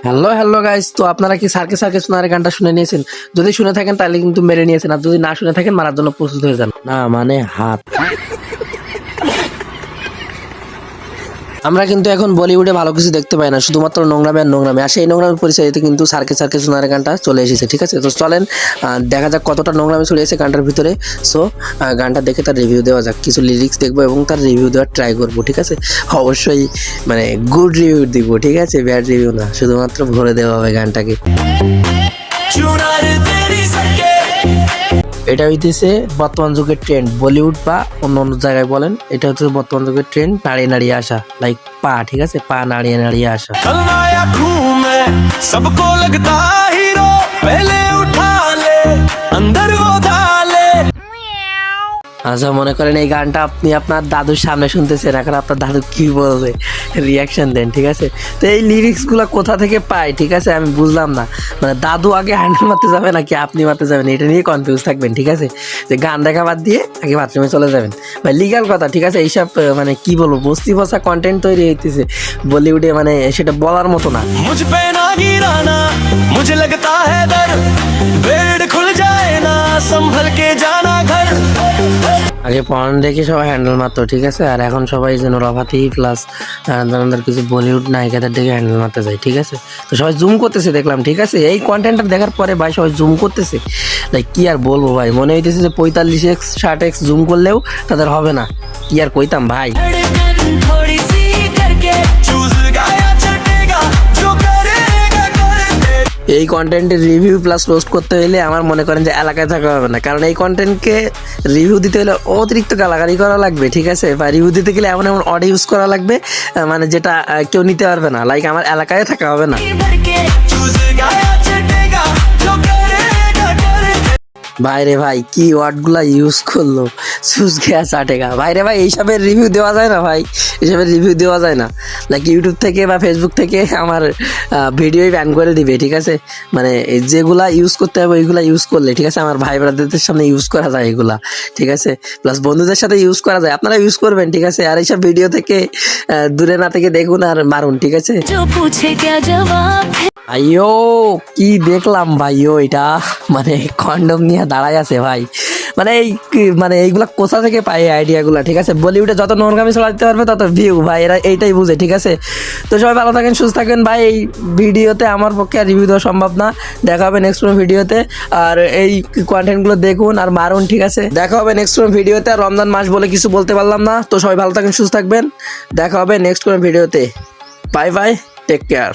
Hello hello guys, তো আপনারা কি সার্কে সার্কে সোনার গানটা শুনে নিয়েছেন? যদি শুনে থাকেন তাহলে কিন্তু মেরে নিয়েছেন, আর যদি না শুনে থাকেন মারার জন্য প্রস্তুত হয়ে যান। না মানে হাত। আমরা কিন্তু এখন বলিউডে ভালো কিছু দেখতে পাই না, শুধুমাত্র নোংরামে আর নোংরামে। আর সেই নোংরামের পরিচয়তে কিন্তু সার্কে সার্কে সোনার গানটা চলে এসেছে, ঠিক আছে? তো চলেন দেখা যাক কতটা নোংরামে ছড়িয়েছে গানটার ভিতরে। সো গানটা দেখে তার রিভিউ দেওয়া যাক, কিছু লিরিক্স দেখবো এবং তার রিভিউ দেওয়ার ট্রাই করবো, ঠিক আছে? অবশ্যই মানে গুড রিভিউ দিব, ঠিক আছে? ব্যাড রিভিউ না, শুধুমাত্র ভরে দেওয়া হবে গানটাকে। এটা হইতেছে বর্তমান যুগের ট্রেন্ড, বলিউড বা অন্য অন্য জায়গায় বলেন, এটা হচ্ছে বর্তমান যুগের ট্রেন্ড, নাড়িয়ে নাড়িয়ে আসা, লাইক পা, ঠিক আছে? পা নাড়িয়ে নাড়িয়ে আসা। सबको लगता हीरो पहले उठा ले अंदर वो डाले। আচ্ছা, মনে করেন এই গানটা আপনি আপনার দাদুর সামনে শুনতেছেন, এখন আপনার দাদু কি বলবে রিয়াকশন দেন, ঠিক আছে? তো এই লিরিক্সগুলো কোথা থেকে পাই, ঠিক আছে? আমি বুঝলাম না, মানে দাদু আগে হ্যান্ডেল মারতে যাবে নাকি আপনি মারতে যাবেন, এটা নিয়ে কনফিউজ থাকবেন, ঠিক আছে? যে গান দেখা বাদ দিয়ে আগে বাথরুমে চলে যাবেন, ভাই লিগাল কথা, ঠিক আছে? এইসব মানে কি বলবো, বস্তি বসা কন্টেন্ট তৈরি হইতেছে বলিউডে, মানে সেটা বলার মতো না। मुझे लगता है डर बेड खुल जाए ना संभल के जाना घर। আগে পর্ন দেখে সবাই হ্যান্ডেল মারতো, ঠিক আছে? আর এখন সবাই যেন রফাতি প্লাস কিছু বলিউড নায়িকাদের দেখে হ্যান্ডেল মারতে যায়, ঠিক আছে? তো সবাই জুম করতেছে দেখলাম, ঠিক আছে? এই কন্টেন্টটা দেখার পরে ভাই সবাই জুম করতেছে, লাইক কি আর বলবো ভাই, মনে হইতেছে যে 45x 60x জুম করলেও তাদের হবে না, কি আর কইতাম ভাই। এই কন্টেন্টের রিভিউ প্লাস রোস্ট করতে হলে আমার মনে করেন যে এলাকায় থাকা হবে না, কারণ এই কন্টেন্টকে রিভিউ দিতে হলে অতিরিক্ত গালাগালি করা লাগবে, ঠিক আছে? বা রিভিউ দিতে গেলে এমন এমন অডিও ইউজ করা লাগবে মানে যেটা কেউ নিতে পারবে না, লাইক আমার এলাকায় থাকা হবে না। ভাইরে ভাই কি ওয়ার্ডগুলা ইউজ করলো, সুস গেয়া চাটেগা, ভাইরে ভাই এইসবের রিভিউ দেওয়া যায় না ভাই, এইসবের রিভিউ দেওয়া যায় না। লাইক ইউটিউব থেকে বা ফেসবুক থেকে আমার ভিডিওই ব্যান করে দিবে, ঠিক আছে? মানে যেগুলা ইউজ করতে হবে ওইগুলা ইউজ করলে, ঠিক আছে? আমার ভাই ব্রাদারদের সামনে ইউজ করা যায় এগুলা, ঠিক আছে? প্লাস বন্ধুদের সাথে ইউজ করা যায়, আপনারা ইউজ করবেন, ঠিক আছে? আর এইসব ভিডিও থেকে দূরে না থেকে দেখুন আর মারুন, ঠিক আছে? ভাইও কি দেখলাম ভাইও, এটা মানে কন্ডম নিয়ে দাঁড়ায় আছে ভাই, মানে এই মানে এইগুলা কোথা থেকে পাই আইডিয়াগুলা, ঠিক আছে? বলিউডে যত নোংরামি ছড়াতে পারবে তত ভিউ, ভাই এরা এইটাই বুঝে, ঠিক আছে? তো সবাই ভালো থাকেন, সুস্থ থাকেন ভাই। এই ভিডিওতে আমার পক্ষে আর রিভিউ দেওয়া সম্ভব না, দেখা হবে নেক্সট কোনো ভিডিওতে। আর এই কন্টেন্টগুলো দেখুন আর মারুন, ঠিক আছে? দেখা হবে নেক্সট কোনো ভিডিওতে। আর রমজান মাস বলে কিছু বলতে পারলাম না, তো সবাই ভালো থাকেন, সুস্থ থাকবেন, দেখা হবে নেক্সট কোনো ভিডিওতে। Bye bye, take care.